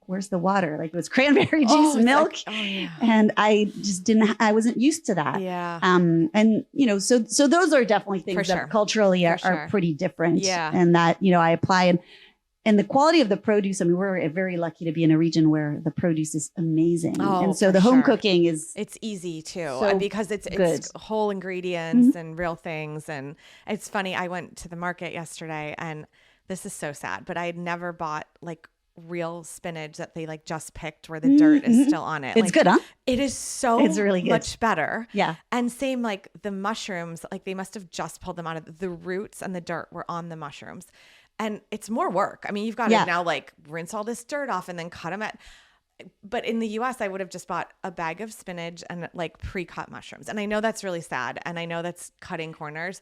where's the water? Like it was cranberry juice, milk. Like, and I just I wasn't used to that. Yeah. And so those are definitely things that culturally are pretty different. Yeah. And that, I apply and the quality of the produce. I mean, we're very lucky to be in a region where the produce is amazing. And so the home cooking it's easy too, so because it's whole ingredients and real things. And it's funny. I went to the market yesterday and this is so sad, but I had never bought like real spinach that they like just picked where the dirt is still on it. It's good, huh? It is it's really good. Much better. Yeah. And same like the mushrooms, like they must have just pulled them out of the roots and the dirt were on the mushrooms. And it's more work. I mean, you've got to now like rinse all this dirt off and then cut them but in the US, I would have just bought a bag of spinach and like pre-cut mushrooms. And I know that's really sad. And I know that's cutting corners.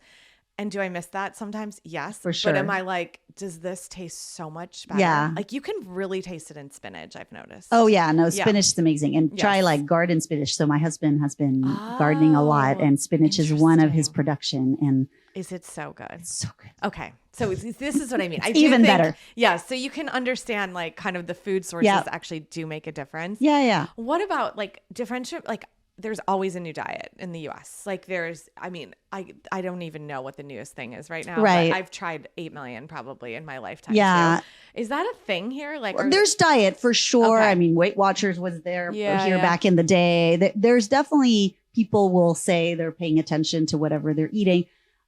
And do I miss that sometimes? Yes. For sure. But am I like, does this taste so much better? Yeah. Like you can really taste it in spinach, I've noticed. Oh yeah. No, spinach is amazing. And try like garden spinach. So my husband has been gardening a lot and spinach is one of his production. And is it so good? It's so good. Okay. So this is what I mean. I do even think, better. Yeah. So you can understand like kind of the food sources actually do make a difference. Yeah. Yeah. What about like there's always a new diet in the US. Like I don't even know what the newest thing is right now. Right. But I've tried 8 million probably in my lifetime. Yeah. Too. Is that a thing here? Like there's diet for sure. Okay. I mean, Weight Watchers was there here back in the day. There's definitely people will say they're paying attention to whatever they're eating.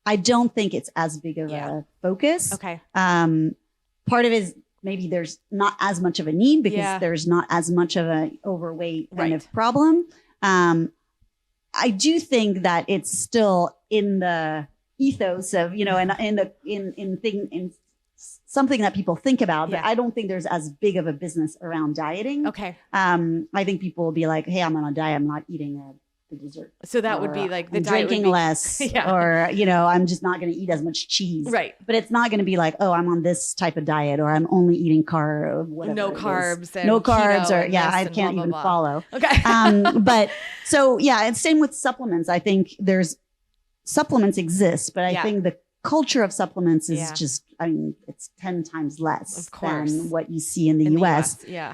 I don't think it's as big of a focus. Okay. Part of it is maybe there's not as much of a need because there's not as much of an overweight kind of problem. I do think that it's still in the ethos of, and in something that people think about, but I don't think there's as big of a business around dieting. Okay. I think people will be like, hey, I'm on a diet. I'm not eating the dessert. So that would be like the I'm diet drinking less or, I'm just not going to eat as much cheese. Right. But it's not going to be like, oh, I'm on this type of diet or I'm only eating no carbs and no carbs or I can't even follow. Okay. But so, and same with supplements. I think supplements exist, but I think the culture of supplements is just, it's 10 times less than what you see in the US. Yeah.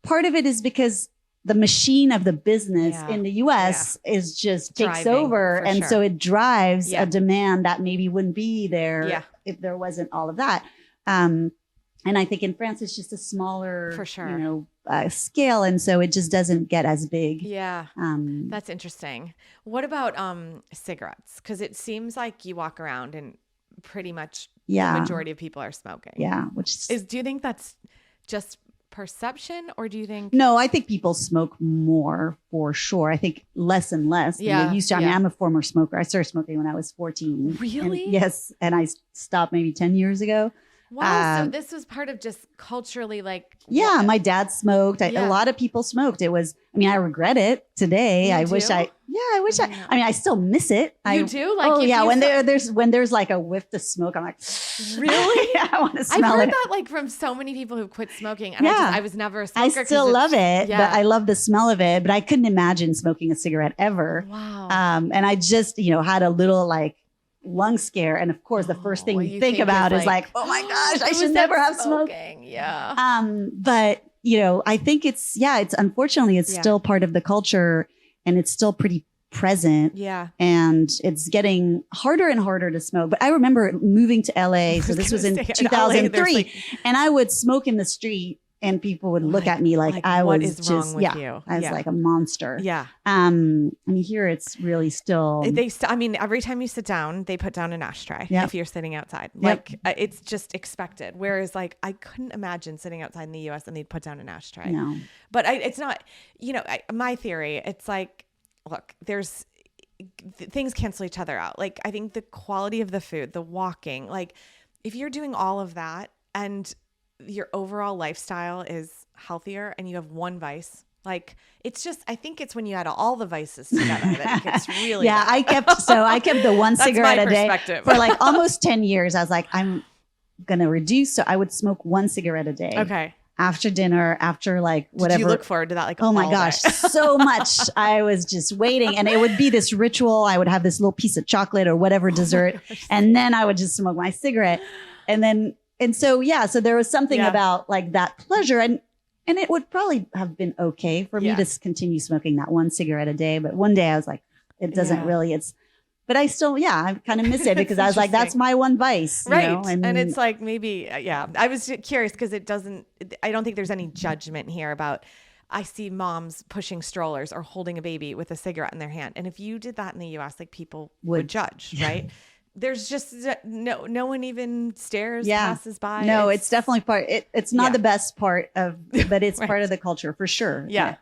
Part of it is because the machine of the business in the US is just takes over. And so it drives a demand that maybe wouldn't be there if there wasn't all of that. And I think in France, it's just a smaller, scale. And so it just doesn't get as big. Yeah. That's interesting. What about cigarettes? Because it seems like you walk around and pretty much the majority of people are smoking. Yeah. Do you think that's just perception or do you think? No, I think people smoke more for sure. I think less and less than they used to. I mean, I'm a former smoker. I started smoking when I was 14. Really? And yes. And I stopped maybe 10 years ago. Wow. So this was part of just culturally like. Yeah. My dad smoked. A lot of people smoked. I regret it today. I wish I still miss it. You do? Like, when there's like a whiff of smoke, I'm like, really? Yeah, I want to smell it. I've heard that like from so many people who quit smoking. And I was never a smoker. I still love it, but I love the smell of it, but I couldn't imagine smoking a cigarette ever. Wow. And I just, had a little like lung scare. And of course, the first thing you think about is like, oh my gosh, I should never have smoked. Yeah. But I think it's unfortunately, it's still part of the culture and it's still pretty present. Yeah. And it's getting harder and harder to smoke. But I remember moving to LA. So this was in 2003 and I would smoke in the street and people would look at me like I was just, wrong with you? I was like a monster. Yeah. Here it's really still. Every time you sit down, they put down an ashtray if you're sitting outside. Like it's just expected. Whereas like I couldn't imagine sitting outside in the US and they'd put down an ashtray. No. But it's not, my theory, it's like, look, things cancel each other out. Like I think the quality of the food, the walking, like if you're doing all of that and your overall lifestyle is healthier and you have one vice, like it's just, I think it's when you add all the vices together that it gets really bad. I kept the one cigarette a day for like almost 10 years. I was like, I'm going to reduce. So I would smoke one cigarette a day. Okay. After dinner, after like whatever. Did you look forward to that? Like, oh my gosh, so much. I was just waiting and it would be this ritual. I would have this little piece of chocolate or whatever dessert. And then I would just smoke my cigarette. So there was something about like that pleasure and it would probably have been okay for me to continue smoking that one cigarette a day. But one day I was like, it doesn't really, but I still, I kind of miss it because I was like, that's my one vice. Right. And it's like, maybe, I was curious because I don't think there's any judgment here about, I see moms pushing strollers or holding a baby with a cigarette in their hand. And if you did that in the US, like people would judge, right? There's just no one even stares, passes by. No, it's definitely it's not the best part but it's part of the culture for sure. Yeah.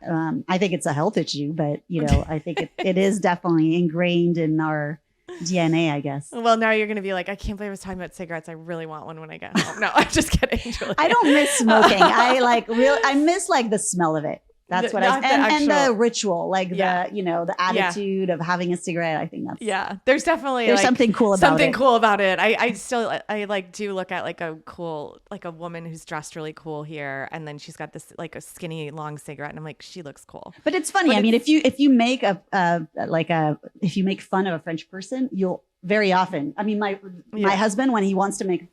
I think it's a health issue, but I think it is definitely ingrained in our DNA, I guess. Well, now you're going to be like, I can't believe I was talking about cigarettes. I really want one when I get home. No, I'm just kidding. Julie. I don't miss smoking. I miss like the smell of it. That's what and the ritual, like the attitude of having a cigarette. I think that's There's definitely there's something cool about it. I still like do look at like a cool, like a woman who's dressed really cool here, and then she's got this like a skinny long cigarette, and I'm like, she looks cool. But it's funny. If you make if you make fun of a French person, you'll very often. My husband, when he wants to make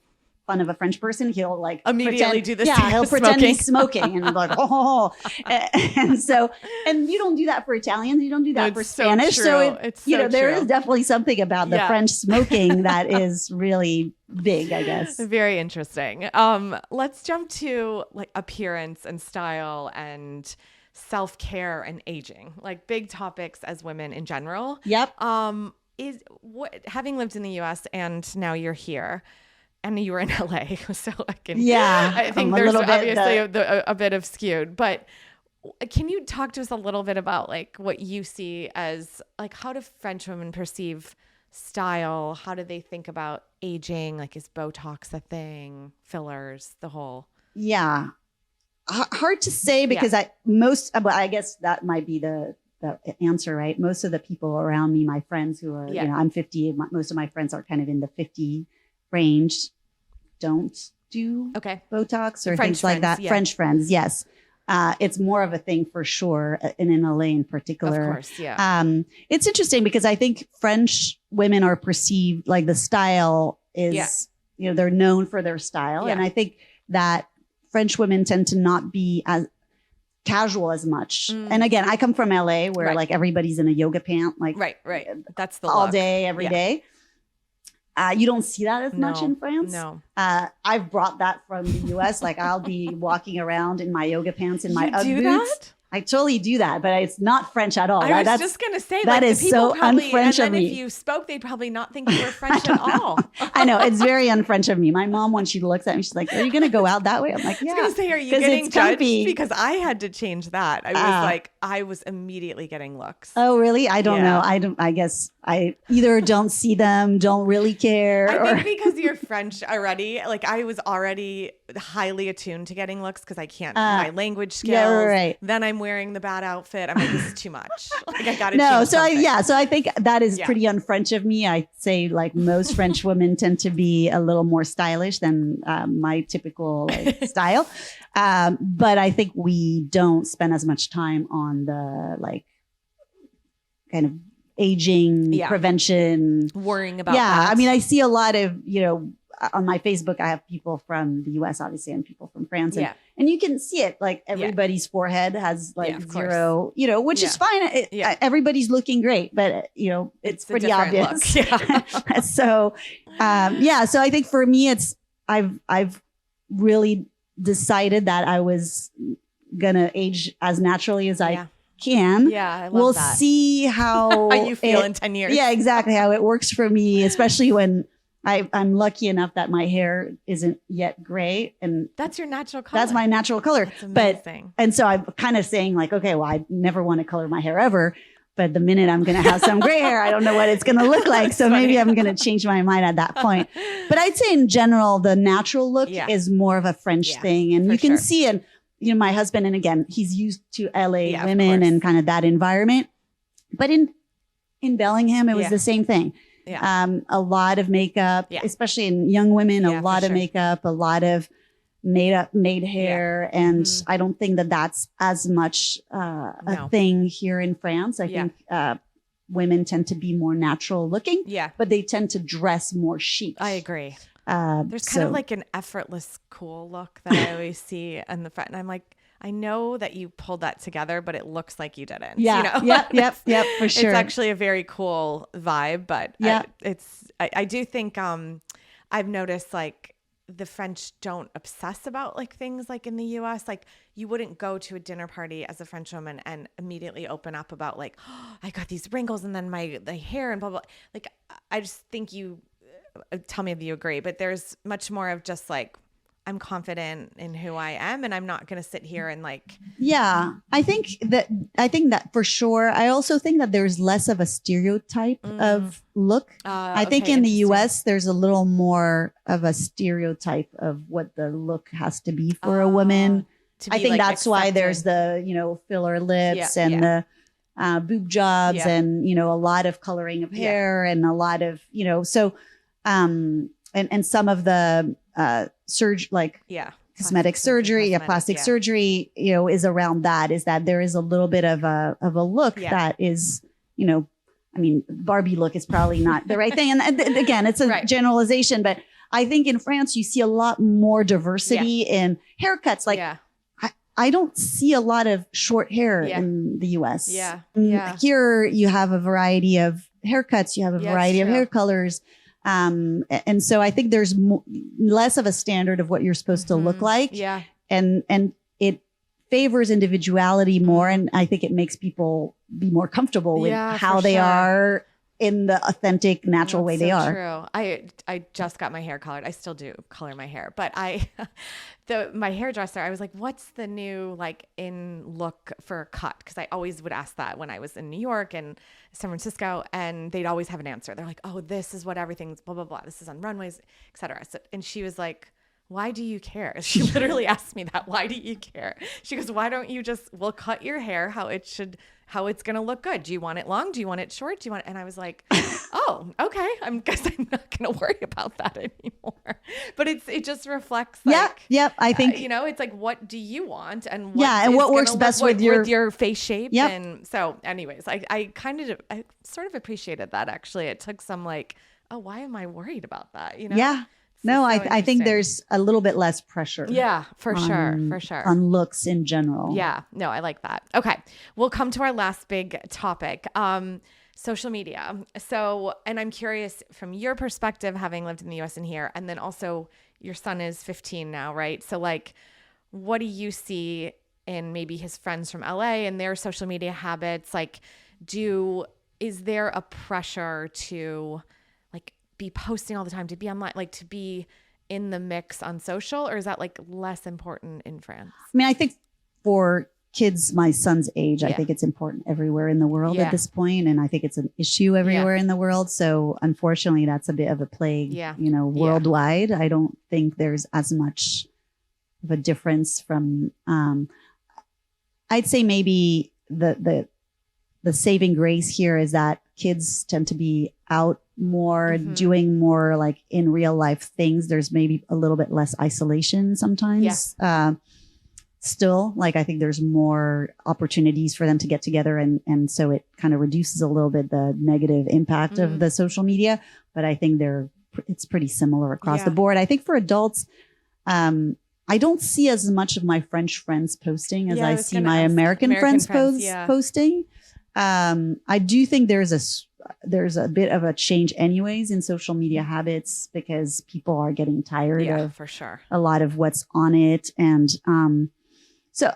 fun of a French person, he'll like immediately do this. Yeah, he'll pretend he's smoking and like, and you don't do that for Italians. You don't do that for Spanish. So there is definitely something about the French smoking that is really big, I guess. Very interesting. Let's jump to like appearance and style and self-care and aging, like big topics as women in general. Yep. Having lived in the US and now you're here, and you were in LA, so I think there's obviously a bit of skewed. But can you talk to us a little bit about like what you see as like, how do French women perceive style? How do they think about aging? Like, is Botox a thing? Fillers, the whole? Yeah, hard to say because I guess that might be the answer, right? Most of the people around me, my friends who are, I'm 50. Most of my friends are kind of in the 50 range, don't do Botox or French things like that. French friends, yes. It's more of a thing for sure, and in LA in particular. Of course, yeah. It's interesting because I think French women are perceived like the style is, they're known for their style, and I think that French women tend to not be as casual as much. And again, I come from LA where like everybody's in a yoga pant, like right. That's the all look. Day, every day. You don't see that as much in France. No. I've brought that from the US. Like I'll be walking around in my yoga pants and my Ugg boots. That? I totally do that, but it's not French at all. I was just going to say that like, is so un-French of me. And then me. if you spoke, they'd probably not think you were French at all. I know. It's very un-French of me. My mom, when she looks at me, she's like, are you going to go out that way? I'm like, yeah. I was going to say, are you getting judged? Because I had to change that. I was immediately getting looks. Oh, really? I don't know. I guess I either don't see them, don't really care. I think because you're French already, like I was already highly attuned to getting looks because I can't do my language skills. Yeah, right. Then I'm wearing the bad outfit. I'm like, this is too much. Like I got to No, change something. So I think that is pretty un-French of me. I say like most French women tend to be a little more stylish than my typical style. But I think we don't spend as much time on the like kind of aging prevention, worrying about that. I mean, I see a lot of, on my Facebook, I have people from the US, obviously, and people from France. And you can see it, like everybody's forehead has like zero, which is fine. Everybody's looking great, but it's pretty obvious. So, so I think for me, I've really decided that I was gonna age as naturally as I can. Yeah, I love we'll that. See how you feel in 10 years. Yeah, exactly how it works for me, especially when I'm lucky enough that my hair isn't yet gray, and that's your natural color. That's my natural color. That's amazing. And so I'm kind of saying like, okay, well, I never want to color my hair ever, but the minute I'm going to have some gray hair, I don't know what it's going to look like. So maybe I'm going to change my mind at that point. But I'd say in general, the natural look is more of a French thing, and you can see it. My husband, and again, he's used to LA women and kind of that environment. But in Bellingham, it was the same thing. A lot of makeup, especially in young women, a lot of makeup, a lot of made hair. And I don't think that that's as much a thing here in France. I think women tend to be more natural looking, but they tend to dress more chic. I agree. There's kind of like an effortless, cool look that I always see in the front. And I'm like, I know that you pulled that together, but it looks like you didn't. Yeah. Yep. For sure. It's actually a very cool vibe, but I do think I've noticed like the French don't obsess about like things like in the US. Like you wouldn't go to a dinner party as a French woman and immediately open up about like, oh, I got these wrinkles and then the hair and blah, blah. Like I just think tell me if you agree, but there's much more of just like, I'm confident in who I am and I'm not going to sit here and like. Yeah, I think that for sure. I also think that there's less of a stereotype of look. I think in the US, there's a little more of a stereotype of what the look has to be for a woman. I think that's why there's the, filler lips and the boob jobs and, a lot of coloring of hair and a lot of, so, and some of the, cosmetic surgery, plastic surgery, is around that, is that there is a little bit of a look that is, Barbie look is probably not the right thing. And again, it's a generalization, but I think in France, you see a lot more diversity in haircuts. Like I don't see a lot of short hair in the US. Here you have a variety of haircuts. You have a variety of hair colors. And so I think there's less of a standard of what you're supposed to look like. Yeah. And it favors individuality more. And I think it makes people be more comfortable with how they are in the authentic, natural way they are. True. I just got my hair colored. I still do color my hair, but my hairdresser, I was like, what's the new like in look for a cut? Cause I always would ask that when I was in New York and San Francisco, and they'd always have an answer. They're like, oh, this is what everything's blah, blah, blah. This is on runways, et cetera. So, and she was like, why do you care? She literally asked me that. Why do you care? She goes, why don't you we'll cut your hair how it's going to look good. Do you want it long? Do you want it short? And I was like, oh, okay. I guess I'm not going to worry about that anymore. But it just reflects like, I think, it's like, what do you want? And what works best with your face shape. Yep. And so anyways, I sort of appreciated that actually. It took some like, oh, why am I worried about that? Yeah. No, I think there's a little bit less pressure. Yeah, for sure. On looks in general. Yeah, no, I like that. Okay, we'll come to our last big topic, social media. So, and I'm curious from your perspective, having lived in the US and here, and then also your son is 15 now, right? So like, what do you see in maybe his friends from LA and their social media habits, like is there a pressure to like be posting all the time, to be online, like to be in the mix on social, or is that like less important in France? I mean, I think for kids my son's age, I think it's important everywhere in the world at this point, and I think it's an issue everywhere in the world. So unfortunately, that's a bit of a plague, worldwide. I don't think there's as much of a difference from. I'd say maybe the saving grace here is that kids tend to be out more, doing more like in real life things. There's maybe a little bit less isolation sometimes. Still, like I think there's more opportunities for them to get together, and so it kind of reduces a little bit the negative impact of the social media. But I think it's pretty similar across the board. I think for adults, I don't see as much of my French friends posting as I see my American friends posting. I do think there's a bit of a change anyways in social media habits, because people are getting tired of for sure a lot of what's on it. And so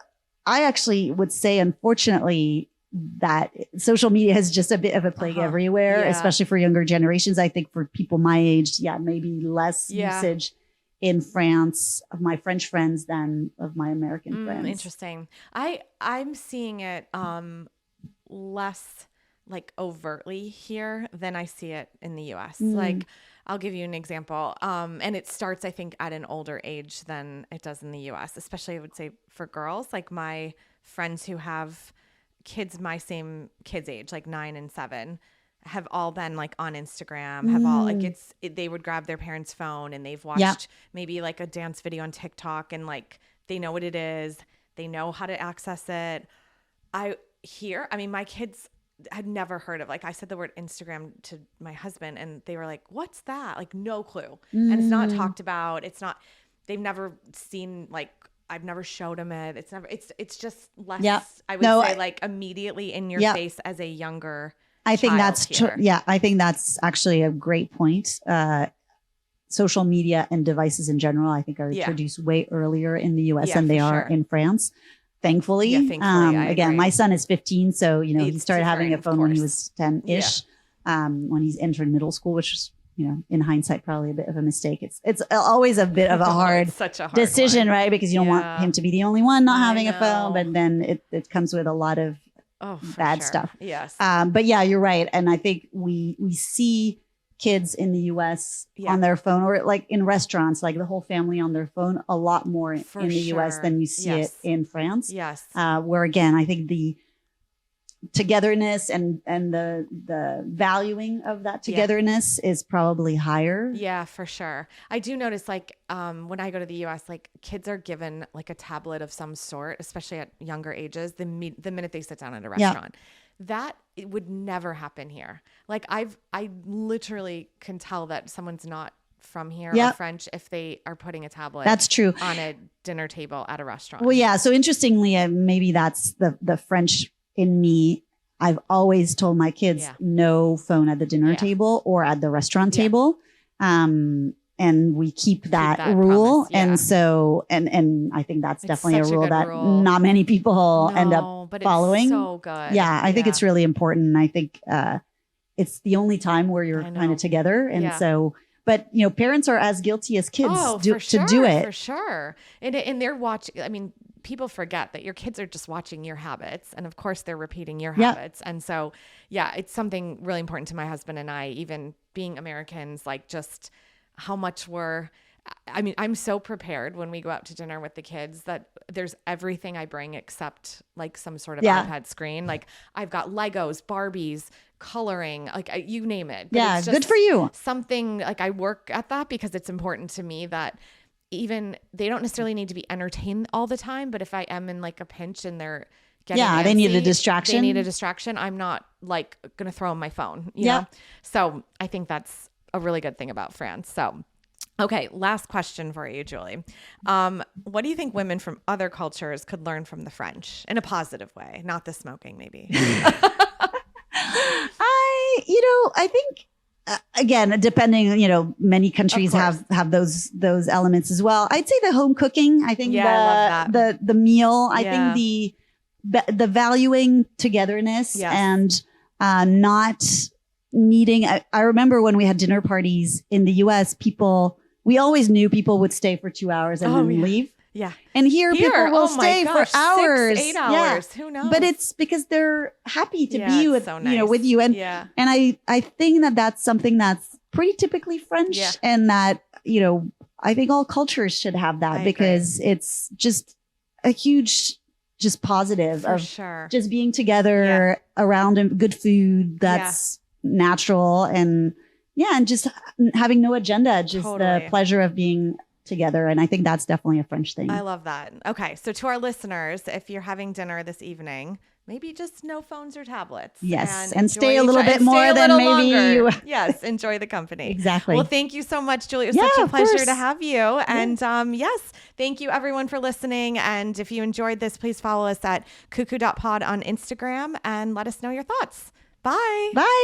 I actually would say, unfortunately, that social media is just a bit of a plague everywhere, especially for younger generations. I think for people my age, maybe less usage in France of my French friends than of my American friends. Interesting. I'm seeing it less like overtly here than I see it in the US. Like I'll give you an example. And it starts, I think, at an older age than it does in the US, especially I would say for girls. Like my friends who have kids my same kids' age, like 9 and 7, have all been like on Instagram, have all like they would grab their parents' phone and they've watched maybe like a dance video on TikTok, and like they know what it is. They know how to access it. I mean, my kids had never heard of, like I said the word Instagram to my husband and they were like, what's that? Like no clue. And it's not talked about. They've never seen, like, I've never showed them it. It's just less, I would say like immediately in your face as a younger I think that's true. Yeah. I think that's actually a great point. Social media and devices in general, I think are introduced way earlier in the US than they are in France. Thankfully. Again, my son is 15. So, he started having a phone when he was 10-ish, when he's entered middle school, which is, in hindsight, probably a bit of a mistake. It's always a bit of a hard, such a hard decision, one. right? Because you don't want him to be the only one not having a phone, but then it comes with a lot of bad stuff. Yes. But yeah, you're right. And I think we see kids in the US on their phone, or like in restaurants, like the whole family on their phone a lot more in the US than you see it in France. Yes. Where again, I think the togetherness and the valuing of that togetherness is probably higher. Yeah, for sure. I do notice like when I go to the US, like kids are given like a tablet of some sort, especially at younger ages, the minute they sit down at a restaurant. That it would never happen here. Like I literally can tell that someone's not from here or French if they are putting a tablet That's true. on a dinner table at a restaurant. Well, yeah. So interestingly, maybe that's the French in me. I've always told my kids no phone at the dinner table or at the restaurant table. And we keep that rule. Promise, and so, and I think that's definitely a rule that not many people end up following. It's so good. Yeah. I think it's really important. And I think, it's the only time where you're kind of together. And so, but parents are as guilty as kids to do it. For sure. And they're watching, I mean, people forget that your kids are just watching your habits. And of course they're repeating your habits. And so, it's something really important to my husband and I, even being Americans, like just how much I'm so prepared when we go out to dinner with the kids that there's everything I bring except like some sort of iPad screen. Like I've got Legos, Barbies, coloring, like you name it. But it's just good for you. Something like I work at that because it's important to me that even they don't necessarily need to be entertained all the time. But if I am in like a pinch and they're getting antsy, they need a distraction. I'm not like going to throw them my phone, you know? So I think that's a really good thing about France. So, okay. Last question for you, Julie. What do you think women from other cultures could learn from the French in a positive way? Not the smoking, maybe. I think again, depending, many countries have those elements as well. I'd say the home cooking. I think I love that. the meal. I think the valuing togetherness and not needing. I remember when we had dinner parties in the U.S., we always knew people would stay for 2 hours and then leave. Yeah. And here people will stay for hours. 6, 8 hours. Who knows? But it's because they're happy to be with, with you. And, and I think that that's something that's pretty typically French and that, I think all cultures should have that because it's just a huge, just positive of just being together around good food that's natural and just having no agenda, just the pleasure of being together. And I think that's definitely a French thing. I love that. Okay. So to our listeners, if you're having dinner this evening, maybe just no phones or tablets. Yes. And stay a little bit more than maybe you. Yes. Enjoy the company. Exactly. Well, thank you so much, Julie. It was such a pleasure to have you. And yes, thank you everyone for listening. And if you enjoyed this, please follow us at cuckoo.pod on Instagram and let us know your thoughts. Bye. Bye.